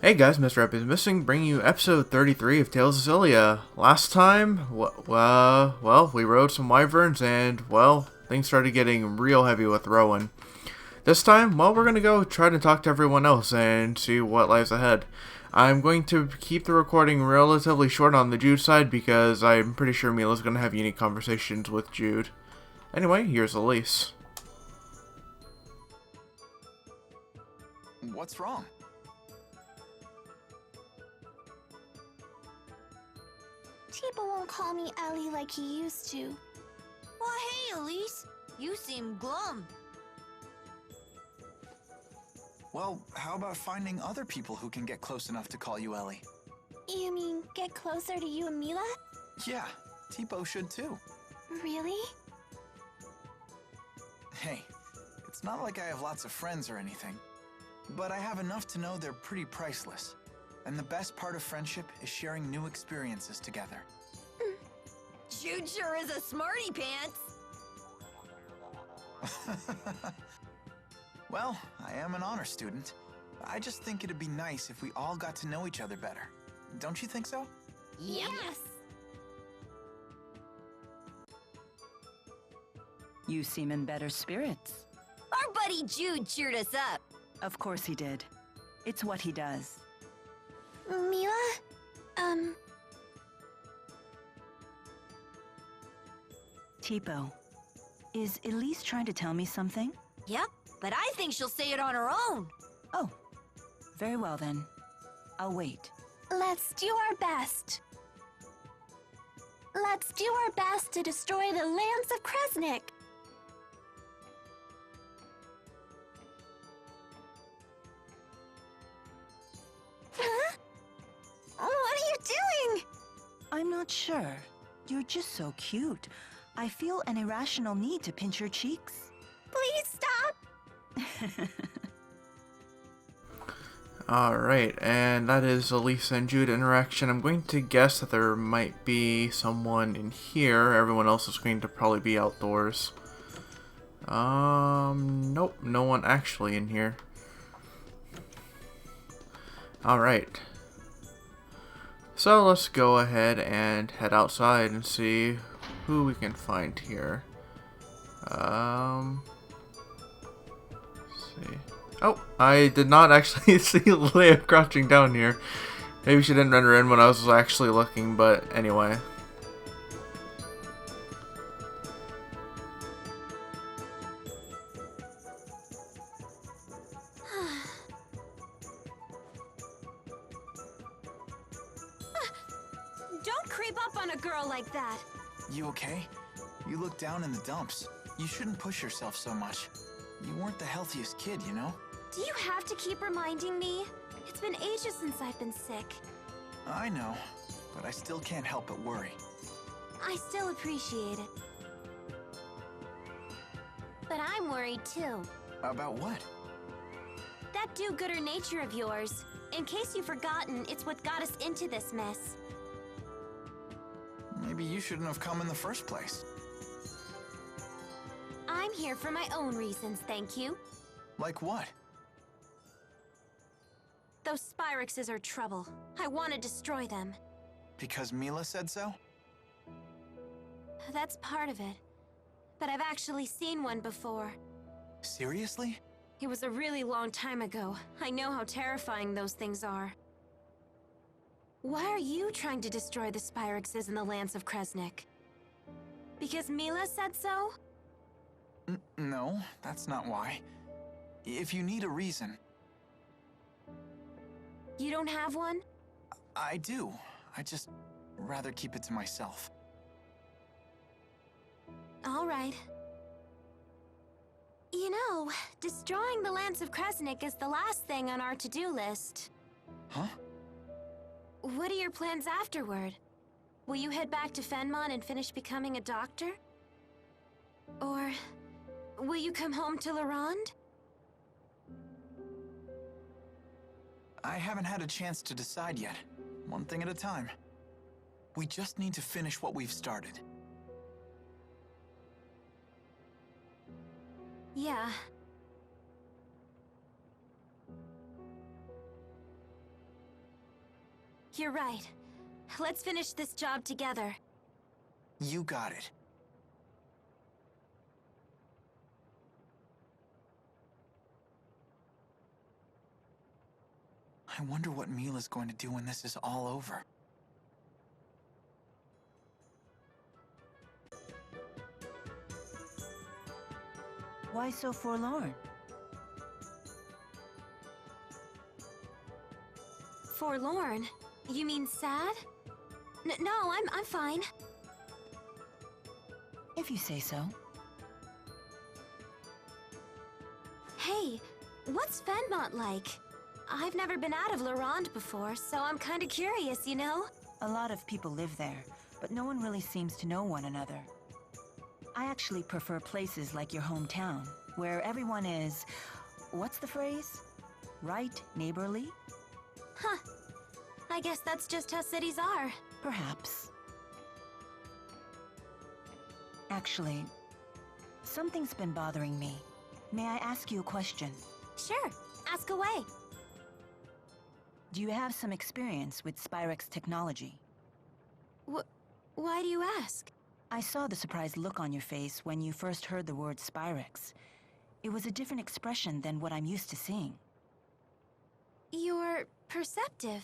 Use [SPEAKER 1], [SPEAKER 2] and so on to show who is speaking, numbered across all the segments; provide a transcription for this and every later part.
[SPEAKER 1] Hey guys, Mr. Epic is Missing, bringing you episode 33 of Tales of Xillia. Last time, well, we rode some Wyverns and, well, things started getting real heavy with Rowan. This time, well, we're gonna go try to talk to everyone else and see what lies ahead. I'm going to keep the recording relatively short on the Jude side because I'm pretty sure Mila's gonna have unique conversations with Jude. Anyway, here's Elise.
[SPEAKER 2] What's wrong?
[SPEAKER 3] People won't call me Ellie like he used to.
[SPEAKER 4] Well, hey, Elise. You seem glum.
[SPEAKER 2] Well, how about finding other people who can get close enough to call you Ellie?
[SPEAKER 3] You mean get closer to you and Mila?
[SPEAKER 2] Yeah, Tipo should too.
[SPEAKER 3] Really?
[SPEAKER 2] Hey, it's not like I have lots of friends or anything, but I have enough to know they're pretty priceless. And the best part of friendship is sharing new experiences together.
[SPEAKER 4] Jude sure is a smarty pants.
[SPEAKER 2] Well, I am an honor student. I just think it'd be nice if we all got to know each other better. Don't you think so?
[SPEAKER 4] Yes.
[SPEAKER 5] You seem in better spirits.
[SPEAKER 4] Our buddy Jude cheered us up.
[SPEAKER 5] Of course he did. It's what he does.
[SPEAKER 3] Mila?
[SPEAKER 5] Tipo, is Elise trying to tell me something?
[SPEAKER 4] Yep, but I think she'll say it on her own.
[SPEAKER 5] Oh, very well then. I'll wait.
[SPEAKER 3] Let's do our best. Let's do our best to destroy the lands of Kresnik. Huh? What are you doing?
[SPEAKER 5] I'm not sure. You're just so cute. I feel an irrational need to pinch your cheeks.
[SPEAKER 3] Please stop.
[SPEAKER 1] Alright, and that is Elise and Jude interaction. I'm going to guess that there might be someone in here. Everyone else is going to probably be outdoors. Nope, no one actually in here. Alright. So let's go ahead and head outside and see who we can find here. Let's see. Oh, I did not actually see Leia crouching down here. Maybe she didn't render in when I was actually looking, but anyway.
[SPEAKER 4] Don't creep up on a girl like that.
[SPEAKER 2] You okay? You look down in the dumps. You shouldn't push yourself so much. You weren't the healthiest kid, you know?
[SPEAKER 3] Do you have to keep reminding me? It's been ages since I've been sick.
[SPEAKER 2] I know, but I still can't help but worry.
[SPEAKER 3] I still appreciate it. But I'm worried too.
[SPEAKER 2] About what?
[SPEAKER 3] That do-gooder nature of yours. In case you've forgotten, it's what got us into this mess.
[SPEAKER 2] Maybe you shouldn't have come in the first place.
[SPEAKER 3] I'm here for my own reasons, thank you.
[SPEAKER 2] Like what?
[SPEAKER 3] Those Spyrexes are trouble. I want to destroy them.
[SPEAKER 2] Because Mila said so?
[SPEAKER 3] That's part of it. But I've actually seen one before.
[SPEAKER 2] Seriously?
[SPEAKER 3] It was a really long time ago. I know how terrifying those things are. Why are you trying to destroy the Spyrexes in the lands of Kresnik? Because Mila said so?
[SPEAKER 2] No, that's not why. If you need a reason...
[SPEAKER 3] You don't have one?
[SPEAKER 2] I do. I just rather keep it to myself.
[SPEAKER 3] All right. You know, destroying the lands of Kresnik is the last thing on our to-do list.
[SPEAKER 2] Huh?
[SPEAKER 3] What are your plans afterward? Will you head back to Fennmont and finish becoming a doctor? Or will you come home to Larand?
[SPEAKER 2] I haven't had a chance to decide yet. One thing at a time. We just need to finish what we've started.
[SPEAKER 3] Yeah. You're right. Let's finish this job together.
[SPEAKER 2] You got it. I wonder what Mila's going to do when this is all over.
[SPEAKER 5] Why so forlorn?
[SPEAKER 3] Forlorn? You mean sad? No, I'm fine.
[SPEAKER 5] If you say so.
[SPEAKER 3] Hey, what's Fennmont like? I've never been out of Lorand before, so I'm kinda curious, you know?
[SPEAKER 5] A lot of people live there, but no one really seems to know one another. I actually prefer places like your hometown, where everyone is... what's the phrase? Right neighborly?
[SPEAKER 3] Huh. I guess that's just how cities are.
[SPEAKER 5] Perhaps. Actually, something's been bothering me. May I ask you a question?
[SPEAKER 3] Sure, ask away.
[SPEAKER 5] Do you have some experience with Spyrex technology?
[SPEAKER 3] Why do you ask?
[SPEAKER 5] I saw the surprised look on your face when you first heard the word Spyrex. It was a different expression than what I'm used to seeing.
[SPEAKER 3] You're perceptive.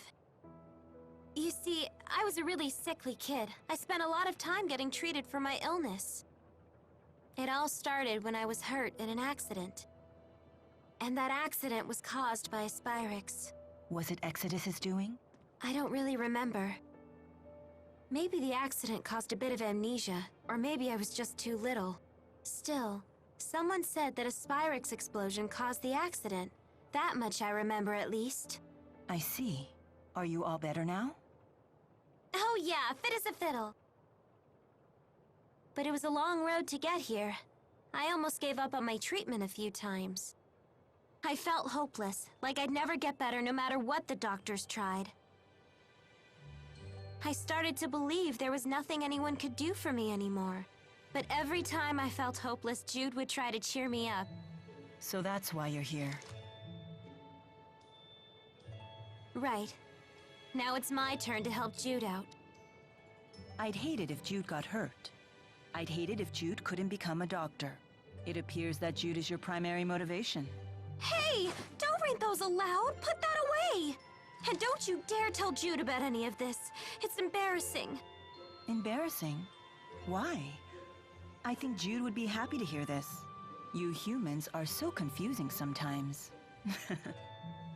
[SPEAKER 3] You see, I was a really sickly kid. I spent a lot of time getting treated for my illness. It all started when I was hurt in an accident. And that accident was caused by a Spyrex.
[SPEAKER 5] Was it Exodus's doing?
[SPEAKER 3] I don't really remember. Maybe the accident caused a bit of amnesia, or maybe I was just too little. Still, someone said that a Spyrex explosion caused the accident. That much I remember at least.
[SPEAKER 5] I see. Are you all better now?
[SPEAKER 3] Oh yeah, fit as a fiddle. But it was a long road to get here. I almost gave up on my treatment a few times. I felt hopeless, like I'd never get better no matter what the doctors tried. I started to believe there was nothing anyone could do for me anymore. But every time I felt hopeless, Jude would try to cheer me up.
[SPEAKER 5] So that's why you're here.
[SPEAKER 3] Right. Now it's my turn to help Jude out.
[SPEAKER 5] I'd hate it if Jude got hurt. I'd hate it if Jude couldn't become a doctor. It appears that Jude is your primary motivation.
[SPEAKER 3] Hey! Don't read those aloud! Put that away! And don't you dare tell Jude about any of this. It's embarrassing.
[SPEAKER 5] Embarrassing? Why? I think Jude would be happy to hear this. You humans are so confusing sometimes.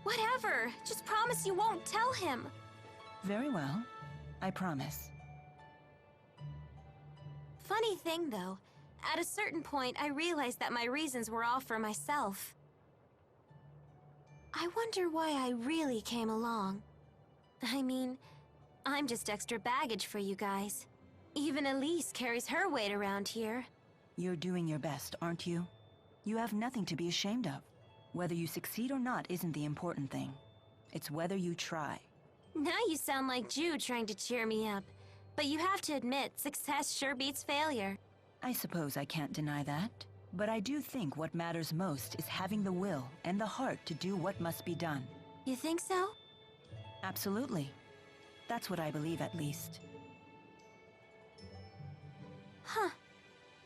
[SPEAKER 3] Whatever. Just promise you won't tell him.
[SPEAKER 5] Very well. I promise.
[SPEAKER 3] Funny thing, though. At a certain point, I realized that my reasons were all for myself. I wonder why I really came along. I mean, I'm just extra baggage for you guys. Even Elise carries her weight around here.
[SPEAKER 5] You're doing your best, aren't you? You have nothing to be ashamed of. Whether you succeed or not isn't the important thing. It's whether you try.
[SPEAKER 3] Now you sound like Jude trying to cheer me up. But you have to admit, success sure beats failure.
[SPEAKER 5] I suppose I can't deny that. But I do think what matters most is having the will and the heart to do what must be done.
[SPEAKER 3] You think so?
[SPEAKER 5] Absolutely. That's what I believe, at least.
[SPEAKER 3] Huh.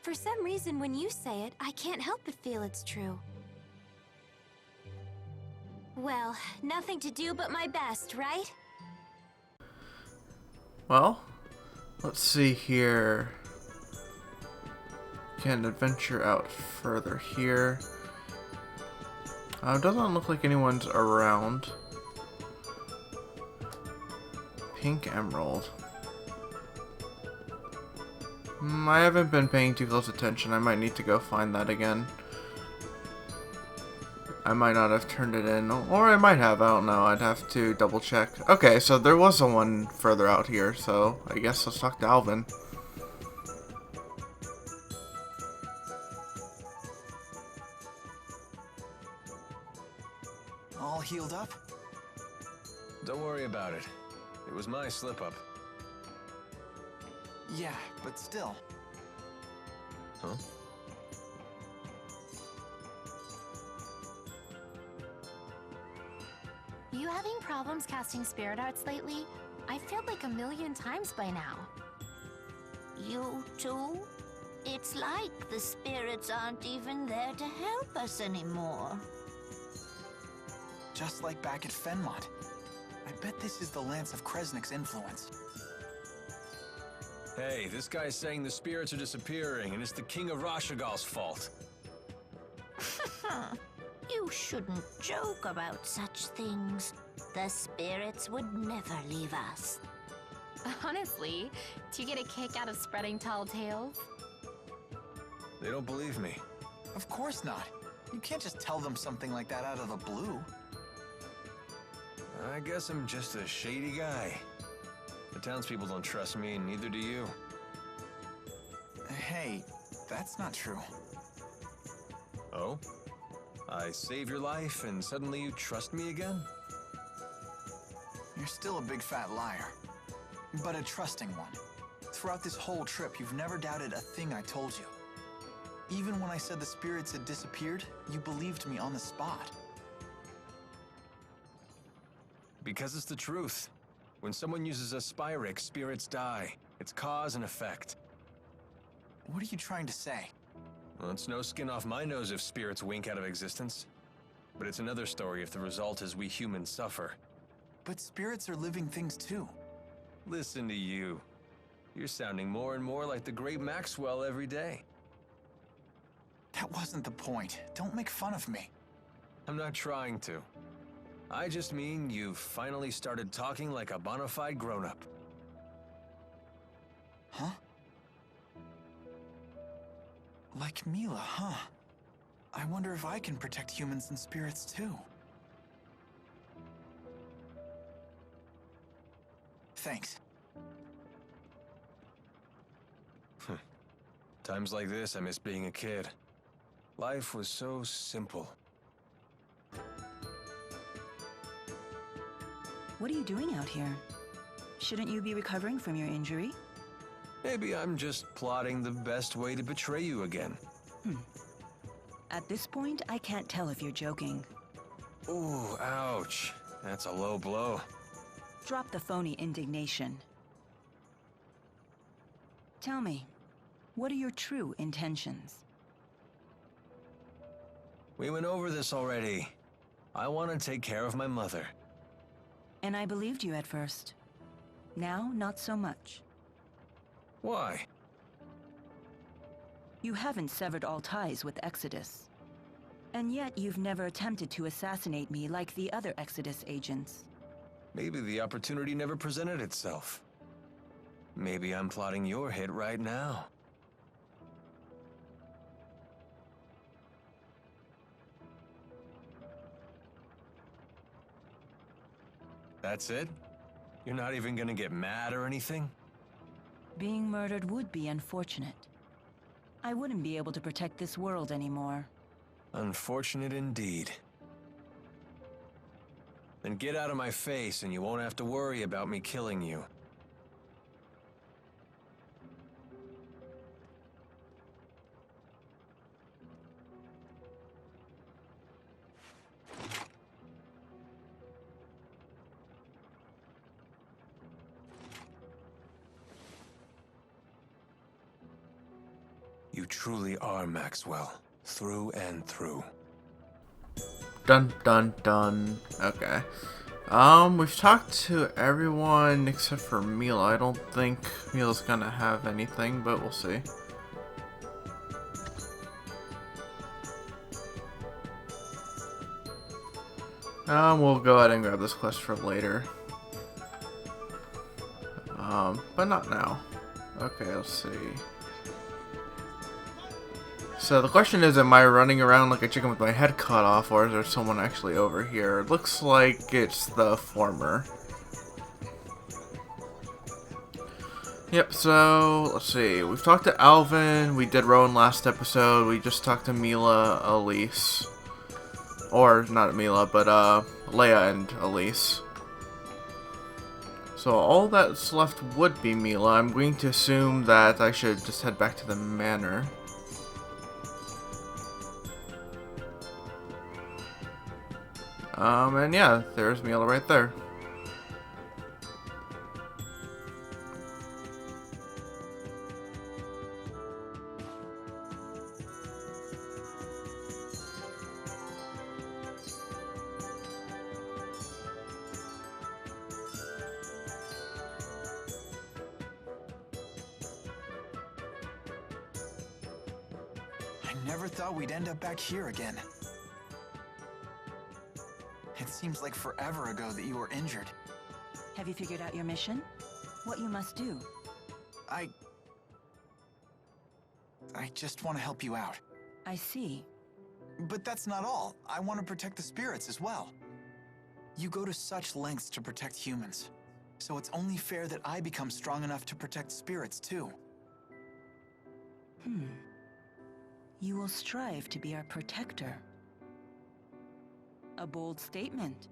[SPEAKER 3] For some reason, when you say it, I can't help but feel it's true. Well, nothing to do but my best, right?
[SPEAKER 1] Well, let's see here. Can adventure out further here. Doesn't look like anyone's around. Pink emerald. I haven't been paying too close attention. I might need to go find that again. I might not have turned it in, or I might have, I don't know. I'd have to double check. Okay, so there was one further out here, so I guess let's talk to Alvin.
[SPEAKER 2] All healed up?
[SPEAKER 6] Don't worry about it. It was my slip-up.
[SPEAKER 2] Yeah, but still.
[SPEAKER 6] Huh?
[SPEAKER 7] You having problems casting spirit arts lately? I failed like a million times by now.
[SPEAKER 8] You too? It's like the spirits aren't even there to help us anymore.
[SPEAKER 2] Just like back at Fennmont. I bet this is the Lance of Kresnik's influence.
[SPEAKER 6] Hey, this guy's saying the spirits are disappearing, and it's the King of Rashagal's fault.
[SPEAKER 8] You shouldn't joke about such things. The spirits would never leave us.
[SPEAKER 7] Honestly, do you get a kick out of spreading tall tales?
[SPEAKER 6] They don't believe me.
[SPEAKER 2] Of course not. You can't just tell them something like that out of the blue.
[SPEAKER 6] I guess I'm just a shady guy. The townspeople don't trust me, and neither do you.
[SPEAKER 2] Hey, that's not true.
[SPEAKER 6] Oh? I save your life, and suddenly you trust me again?
[SPEAKER 2] You're still a big fat liar. But a trusting one. Throughout this whole trip, you've never doubted a thing I told you. Even when I said the spirits had disappeared, you believed me on the spot.
[SPEAKER 6] Because it's the truth. When someone uses a Spyrix, spirits die. It's cause and effect.
[SPEAKER 2] What are you trying to say?
[SPEAKER 6] Well, it's no skin off my nose if spirits wink out of existence. But it's another story if the result is we humans suffer.
[SPEAKER 2] But spirits are living things too.
[SPEAKER 6] Listen to you. You're sounding more and more like the great Maxwell every day.
[SPEAKER 2] That wasn't the point. Don't make fun of me.
[SPEAKER 6] I'm not trying to. I just mean you've finally started talking like a bona fide grown-up.
[SPEAKER 2] Huh? Like Mila, huh? I wonder if I can protect humans and spirits too. Thanks.
[SPEAKER 6] Times like this, I miss being a kid. Life was so simple.
[SPEAKER 5] What are you doing out here? Shouldn't you be recovering from your injury?
[SPEAKER 6] Maybe I'm just plotting the best way to betray you again.
[SPEAKER 5] At this point, I can't tell if you're joking.
[SPEAKER 6] Ooh, ouch. That's a low blow.
[SPEAKER 5] Drop the phony indignation. Tell me, what are your true intentions?
[SPEAKER 6] We went over this already. I want to take care of my mother.
[SPEAKER 5] And I believed you at first. Now, not so much.
[SPEAKER 6] Why?
[SPEAKER 5] You haven't severed all ties with Exodus. And yet you've never attempted to assassinate me like the other Exodus agents.
[SPEAKER 6] Maybe the opportunity never presented itself. Maybe I'm plotting your hit right now. That's it? You're not even gonna get mad or anything?
[SPEAKER 5] Being murdered would be unfortunate. I wouldn't be able to protect this world anymore.
[SPEAKER 6] Unfortunate indeed. Then get out of my face and you won't have to worry about me killing you. You truly are Maxwell, through and through.
[SPEAKER 1] Dun dun dun. Okay. We've talked to everyone except for Mila. I don't think Mila's gonna have anything, but we'll see. We'll go ahead and grab this quest for later. But not now. Okay, let's see. So the question is, am I running around like a chicken with my head cut off, or is there someone actually over here? It looks like it's the former. Yep, so let's see. We've talked to Alvin, we did Rowan last episode, we just talked to Mila, Elise. Or, not Mila, but Leia and Elise. So all that's left would be Mila. I'm going to assume that I should just head back to the manor. And yeah, there's Mila right there.
[SPEAKER 2] never thought we'd end up back here again. It seems like forever ago that you were injured.
[SPEAKER 5] Have you figured out your mission? What you must do?
[SPEAKER 2] I just want to help you out.
[SPEAKER 5] I see.
[SPEAKER 2] But that's not all. I want to protect the spirits as well. You go to such lengths to protect humans, so it's only fair that I become strong enough to protect spirits too.
[SPEAKER 5] You will strive to be our protector. A bold statement.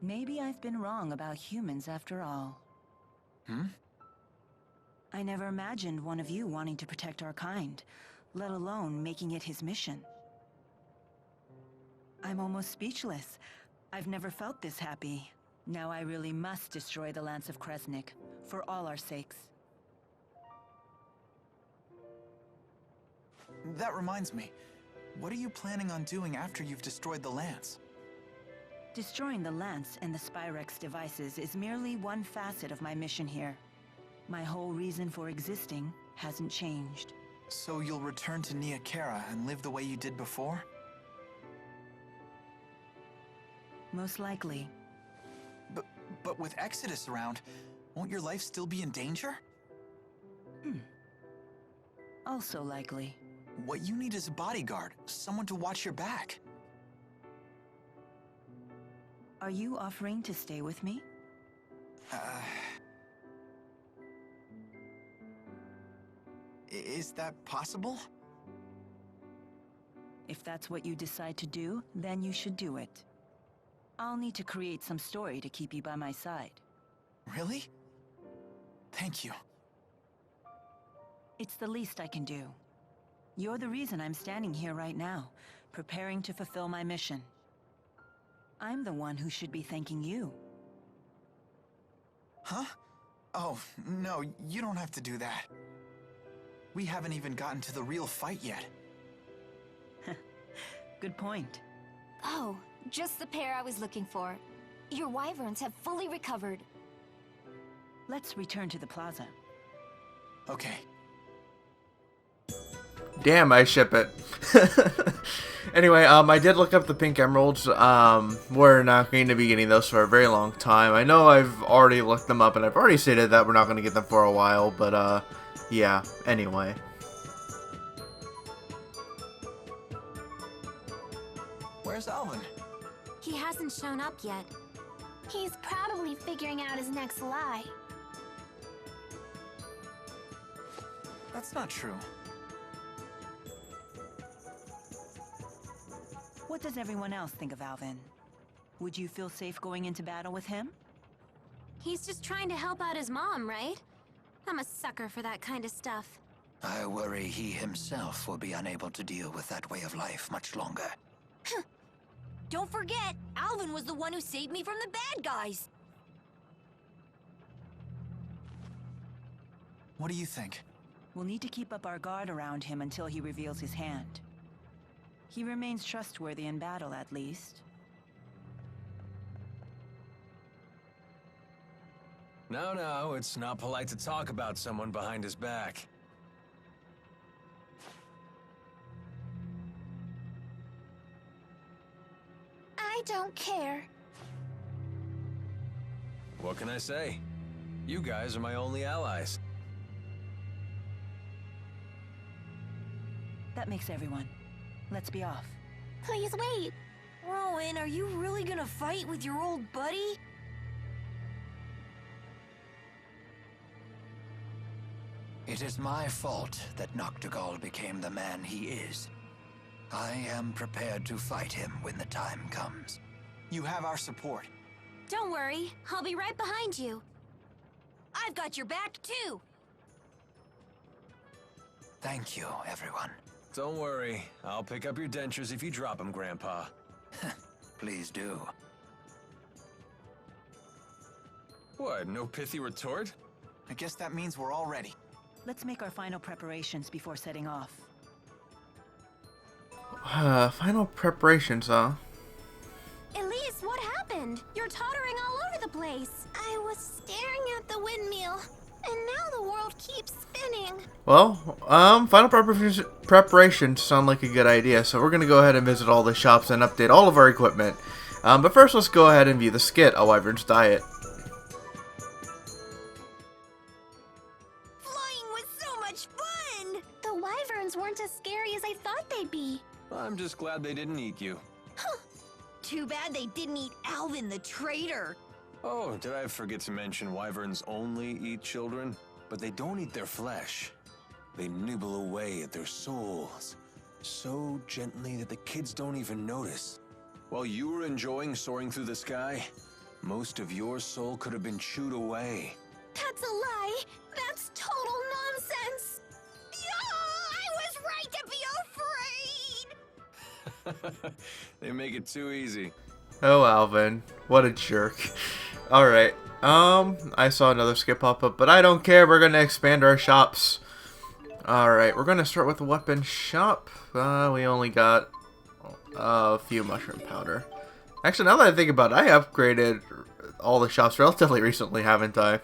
[SPEAKER 5] Maybe I've been wrong about humans after all. I never imagined one of you wanting to protect our kind, let alone making it his mission. I'm almost speechless. I've never felt this happy. Now I really must destroy the Lance of Kresnik, for all our sakes.
[SPEAKER 2] That reminds me. What are you planning on doing after you've destroyed the Lance?
[SPEAKER 5] Destroying the Lance and the Spyrex devices is merely one facet of my mission here. My whole reason for existing hasn't changed.
[SPEAKER 2] So you'll return to Nia Khera and live the way you did before?
[SPEAKER 5] Most likely.
[SPEAKER 2] But with Exodus around, won't your life still be in danger?
[SPEAKER 5] Also likely.
[SPEAKER 2] What you need is a bodyguard, someone to watch your back.
[SPEAKER 5] Are you offering to stay with me?
[SPEAKER 2] Is that possible?
[SPEAKER 5] If that's what you decide to do, then you should do it. I'll need to create some story to keep you by my side.
[SPEAKER 2] Really? Thank you.
[SPEAKER 5] It's the least I can do. You're the reason I'm standing here right now, preparing to fulfill my mission. I'm the one who should be thanking you.
[SPEAKER 2] Huh? Oh, no, you don't have to do that. We haven't even gotten to the real fight yet.
[SPEAKER 5] Good point.
[SPEAKER 7] Oh, just the pair I was looking for. Your wyverns have fully recovered.
[SPEAKER 5] Let's return to the plaza.
[SPEAKER 2] Okay.
[SPEAKER 1] Damn, I ship it. Anyway, I did look up the pink emeralds. We're not going to be getting those for a very long time. I know I've already looked them up, and I've already stated that we're not going to get them for a while, but, yeah, anyway.
[SPEAKER 2] Where's Alvin?
[SPEAKER 3] He hasn't shown up yet.
[SPEAKER 7] He's probably figuring out his next lie.
[SPEAKER 2] That's not true.
[SPEAKER 5] What does everyone else think of Alvin? Would you feel safe going into battle with him?
[SPEAKER 3] He's just trying to help out his mom, right? I'm a sucker for that kind of stuff.
[SPEAKER 9] I worry he himself will be unable to deal with that way of life much longer.
[SPEAKER 4] Don't forget, Alvin was the one who saved me from the bad guys.
[SPEAKER 2] What do you think?
[SPEAKER 5] We'll need to keep up our guard around him until he reveals his hand. He remains trustworthy in battle, at least.
[SPEAKER 6] No, it's not polite to talk about someone behind his back.
[SPEAKER 7] I don't care.
[SPEAKER 6] What can I say? You guys are my only allies.
[SPEAKER 5] That makes everyone. Let's be off.
[SPEAKER 7] Please wait.
[SPEAKER 4] Rowan, are you really gonna fight with your old buddy?
[SPEAKER 9] It is my fault that Noctigal became the man he is. I am prepared to fight him when the time comes.
[SPEAKER 2] You have our support.
[SPEAKER 3] Don't worry, I'll be right behind you.
[SPEAKER 4] I've got your back, too.
[SPEAKER 9] Thank you, everyone.
[SPEAKER 6] Don't worry, I'll pick up your dentures if you drop them, Grandpa.
[SPEAKER 9] Please do.
[SPEAKER 6] What, no pithy retort?
[SPEAKER 2] I guess that means we're all ready.
[SPEAKER 5] Let's make our final preparations before setting off.
[SPEAKER 1] Final preparations, huh?
[SPEAKER 3] Elise, what happened? You're tottering all over the place. I was staring at the windmill. And now the world keeps spinning.
[SPEAKER 1] Well, final preparations sound like a good idea, so we're going to go ahead and visit all the shops and update all of our equipment. But first, let's go ahead and view the skit, A Wyvern's Diet.
[SPEAKER 4] Flying was so much fun!
[SPEAKER 3] The Wyverns weren't as scary as I thought they'd be.
[SPEAKER 6] I'm just glad they didn't eat you.
[SPEAKER 4] Too bad they didn't eat Alvin the traitor.
[SPEAKER 6] Oh, did I forget to mention Wyverns only eat children? But they don't eat their flesh. They nibble away at their souls, so gently that the kids don't even notice. While you were enjoying soaring through the sky, most of your soul could have been chewed away.
[SPEAKER 3] That's a lie. That's total nonsense.
[SPEAKER 4] I was right to be afraid!
[SPEAKER 6] They make it too easy.
[SPEAKER 1] Oh, Alvin. What a jerk. Alright. I saw another skip pop up, but I don't care. We're going to expand our shops. Alright, we're going to start with the weapon shop. We only got a few mushroom powder. Actually, now that I think about it, I upgraded all the shops relatively recently, haven't I?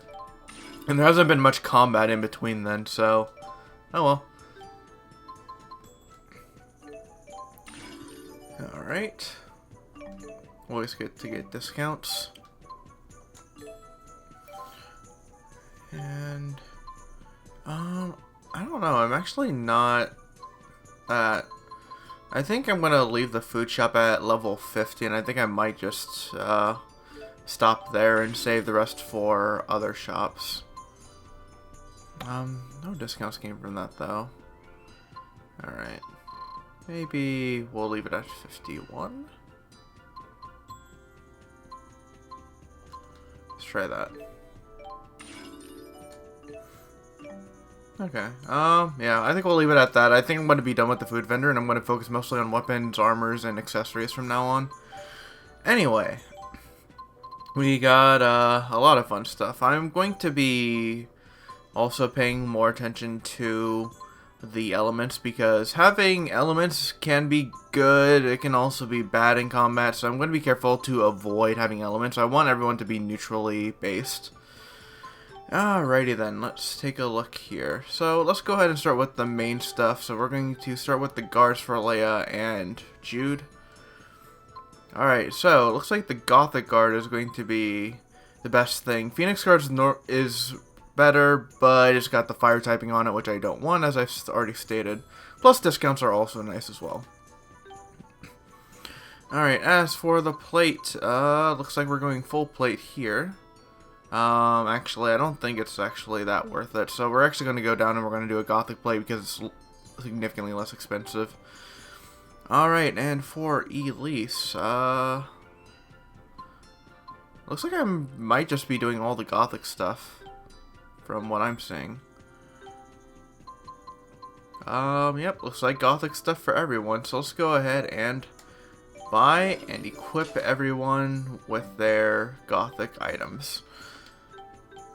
[SPEAKER 1] And there hasn't been much combat in between then, so... Oh well. Alright. Always good to get discounts. And... I don't know, I'm actually not at... I think I'm gonna leave the food shop at level 50, and I think I might just, stop there and save the rest for other shops. No discounts came from that, though. Alright. Maybe we'll leave it at 51? Let's try that. Okay, yeah, I think we'll leave it at that. I think I'm going to be done with the food vendor, and I'm going to focus mostly on weapons, armors, and accessories from now on. Anyway, we got, a lot of fun stuff. I'm going to be also paying more attention to the elements, because having elements can be good, it can also be bad in combat, so I'm going to be careful to avoid having elements. I want everyone to be neutrally based. Alrighty then, let's take a look here. So let's go ahead and start with the main stuff. So we're going to start with the guards for Leia and Jude. Alright, so it looks like the Gothic Guard is going to be the best thing. Phoenix Guard is better, but it's got the fire typing on it, which I don't want, as I've already stated. Plus discounts are also nice as well. Alright, as for the plate, looks like we're going full plate here. Actually, I don't think it's actually that worth it. So we're actually going to go down and we're going to do a Gothic plate because it's significantly less expensive. Alright, and for Elise, looks like I might just be doing all the Gothic stuff from what I'm seeing. Yep, looks like Gothic stuff for everyone. So let's go ahead and buy and equip everyone with their Gothic items.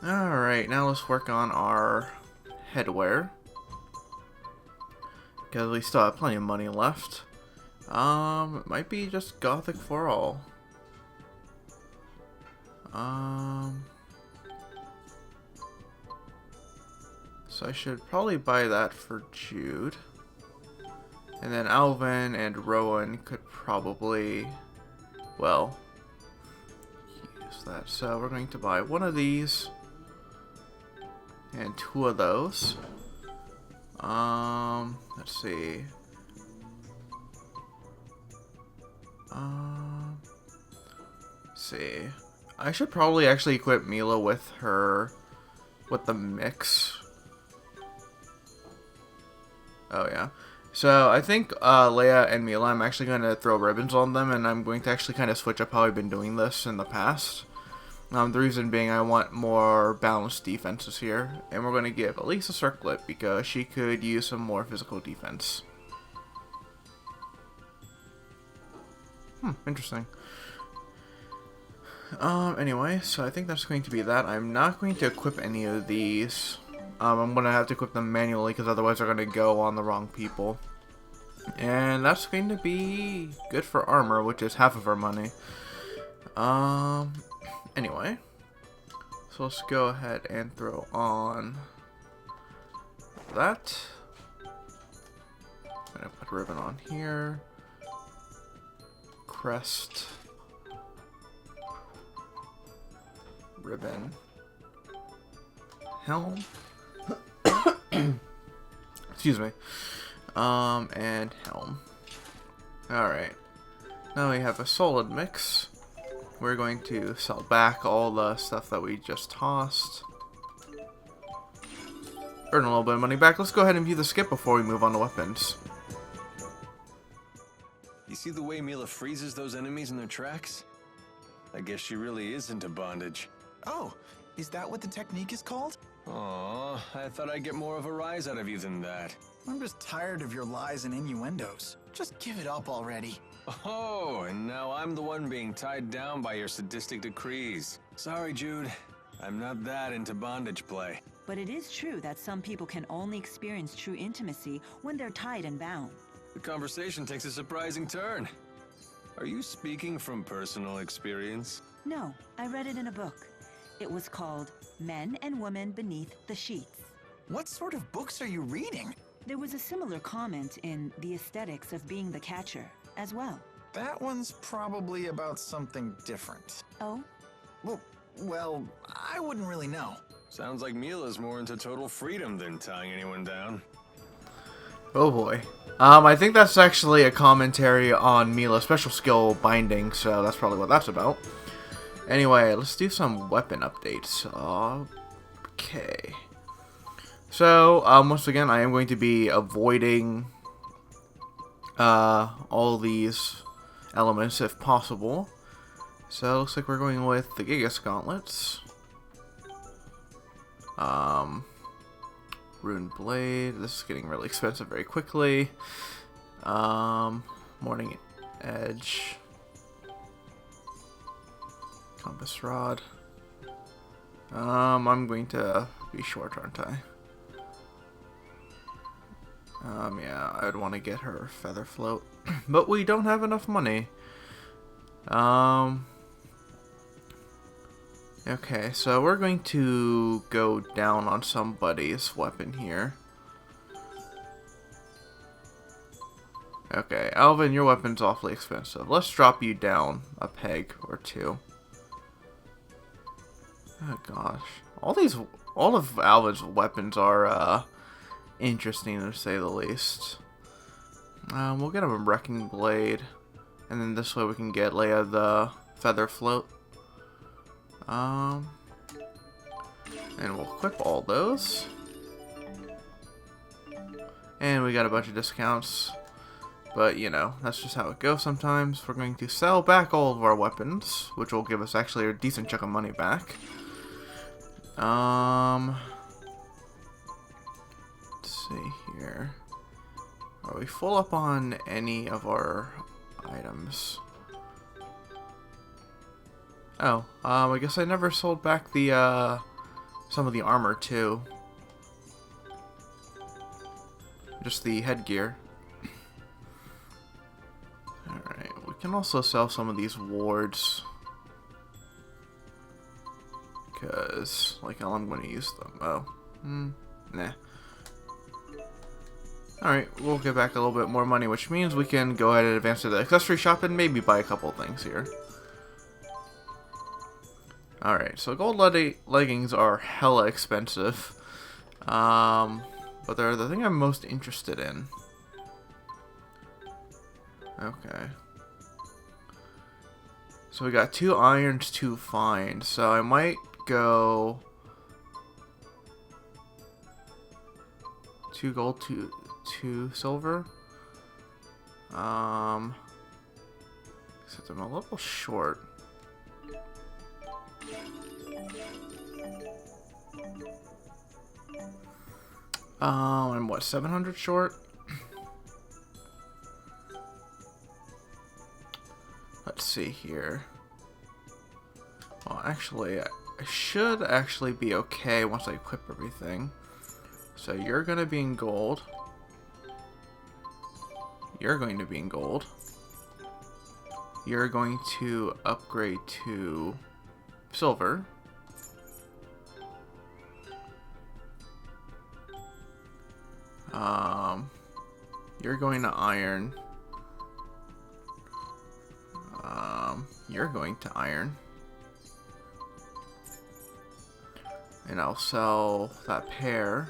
[SPEAKER 1] Alright, now let's work on our headwear. Because we still have plenty of money left. It might be just Gothic for all. So I should probably buy that for Jude. And then Alvin and Rowan could probably, well, use that. So we're going to buy one of these. And two of those. Let's see. Let's see. I should probably actually equip Mila with the mix. Oh yeah. So I think Leia and Mila, I'm actually going to throw ribbons on them, and I'm going to actually kind of switch up how I've been doing this in the past. The reason being I want more balanced defenses here. And we're going to give Elise a circlet because she could use some more physical defense. Interesting. Anyway, so I think that's going to be that. I'm not going to equip any of these. I'm going to have to equip them manually because otherwise they're going to go on the wrong people. And that's going to be good for armor, which is half of our money. Anyway, So let's go ahead and throw on that. I'm gonna put a ribbon on here. Crest. Ribbon. Helm. Excuse me. And helm. Alright. Now we have a solid mix. We're going to sell back all the stuff that we just tossed. Earn a little bit of money back. Let's go ahead and view the skip before we move on to weapons.
[SPEAKER 6] You see the way Mila freezes those enemies in their tracks? I guess she really is into bondage.
[SPEAKER 2] Oh, is that what the technique is called?
[SPEAKER 6] Aw, I thought I'd get more of a rise out of you than that.
[SPEAKER 2] I'm just tired of your lies and innuendos. Just give it up already.
[SPEAKER 6] Oh, and now I'm the one being tied down by your sadistic decrees. Sorry, Jude. I'm not that into bondage play.
[SPEAKER 5] But it is true that some people can only experience true intimacy when they're tied and bound.
[SPEAKER 6] The conversation takes a surprising turn. Are you speaking from personal experience?
[SPEAKER 5] No, I read it in a book. It was called Men and Women Beneath the Sheets.
[SPEAKER 2] What sort of books are you reading?
[SPEAKER 5] There was a similar comment in The Aesthetics of Being the Catcher as well.
[SPEAKER 2] That one's probably about something different.
[SPEAKER 5] Oh?
[SPEAKER 2] Well, I wouldn't really know.
[SPEAKER 6] Sounds like Mila's more into total freedom than tying anyone down.
[SPEAKER 1] Oh boy. I think that's actually a commentary on Mila's special skill binding, so that's probably what that's about. Anyway, let's do some weapon updates. Okay. So, once again, I am going to be avoiding all these elements if possible. So, it looks like we're going with the Gigas Gauntlets. Rune Blade. This is getting really expensive very quickly. Morning Edge. Compass Rod. I'm going to be short, aren't I? Yeah, I'd want to get her Feather Float. But we don't have enough money. Okay, so we're going to go down on somebody's weapon here. Okay, Alvin, your weapon's awfully expensive. Let's drop you down a peg or two. Oh gosh. All of Alvin's weapons are interesting to say the least. We'll get him a Wrecking Blade. And then this way we can get Leia the Feather Float. And we'll equip all those. And we got a bunch of discounts. But, you know, that's just how it goes sometimes. We're going to sell back all of our weapons, which will give us actually a decent chunk of money back. Let's see here. Are we full up on any of our items? Oh, I guess I never sold back the, some of the armor, too. Just the headgear. Alright, we can also sell some of these wards. Because, like, I'm going to use them. Oh, nah. Alright, we'll get back a little bit more money, which means we can go ahead and advance to the accessory shop and maybe buy a couple of things here. Alright, so gold leggings are hella expensive. But they're the thing I'm most interested in. Okay. So we got 2 irons, 2 fines. So I might go 2 gold, 2 silver. Except I'm a little short. I'm what, 700 short? Let's see here. Well, actually, I should actually be okay once I equip everything. So you're gonna be in gold. You're going to be in gold. You're going to upgrade to silver. You're going to iron. You're going to iron. And I'll sell that pair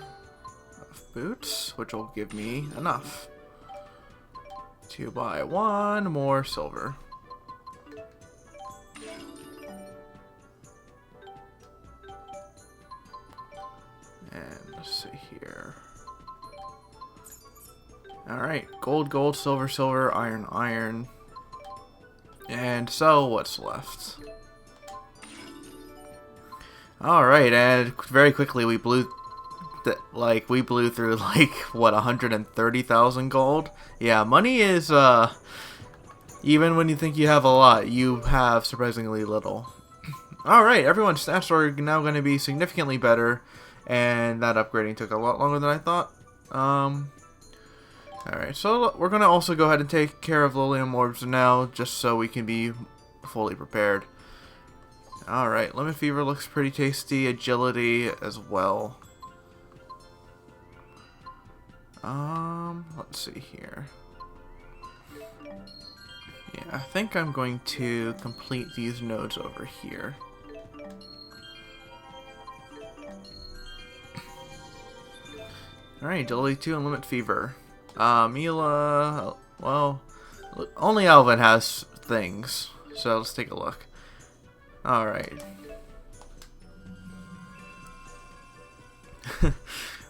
[SPEAKER 1] of boots, which will give me enough to buy one more silver. And let's see here. Alright, gold, gold, silver, silver, iron, iron. And so, what's left? Alright, and very quickly we blew through what, 130,000 gold? Yeah, money is even when you think you have a lot, you have surprisingly little. Alright, everyone's stats are now going to be significantly better, and that upgrading took a lot longer than I thought. Alright, so we're going to also go ahead and take care of Lilium Orbs now, just so we can be fully prepared. Alright, Lemon Fever looks pretty tasty, Agility as well. Let's see here. Yeah, I think I'm going to complete these nodes over here. Alright, Agility 2 and Limit Fever. Mila, well, only Alvin has things, so let's take a look. Alright.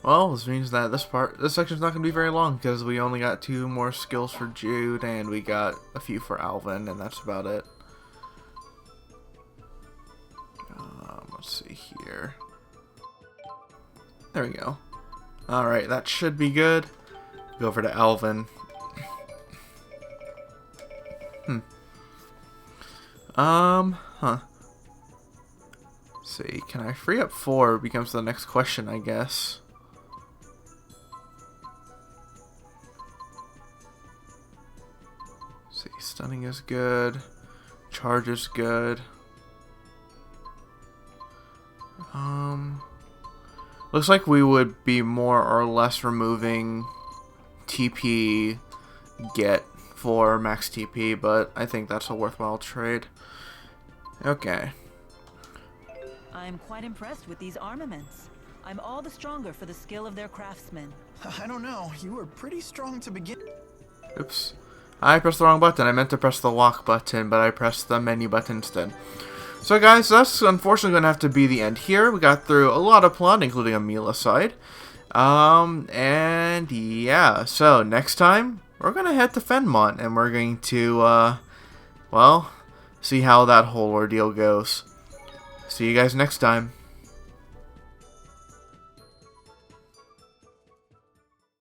[SPEAKER 1] Well, this means that this section's not going to be very long, because we only got 2 more skills for Jude, and we got a few for Alvin, and that's about it. Let's see here. There we go. Alright, that should be good. Go over to Alvin. Huh. Let's see, can I free up 4 becomes the next question, I guess. Let's see, stunning is good. Charge is good. Looks like we would be more or less removing TP get for max TP, but I think that's a worthwhile trade. Okay.
[SPEAKER 5] I'm quite impressed with these armaments. I'm all the stronger for the skill of their craftsmen.
[SPEAKER 2] I don't know. You were pretty strong to begin.
[SPEAKER 1] Oops. I pressed the wrong button. I meant to press the walk button, but I pressed the menu button instead. So guys, that's unfortunately going to have to be the end here. We got through a lot of plot, including a Mila side. And yeah, so next time, we're going to head to Fennmont, and we're going to, well, see how that whole ordeal goes. See you guys next time.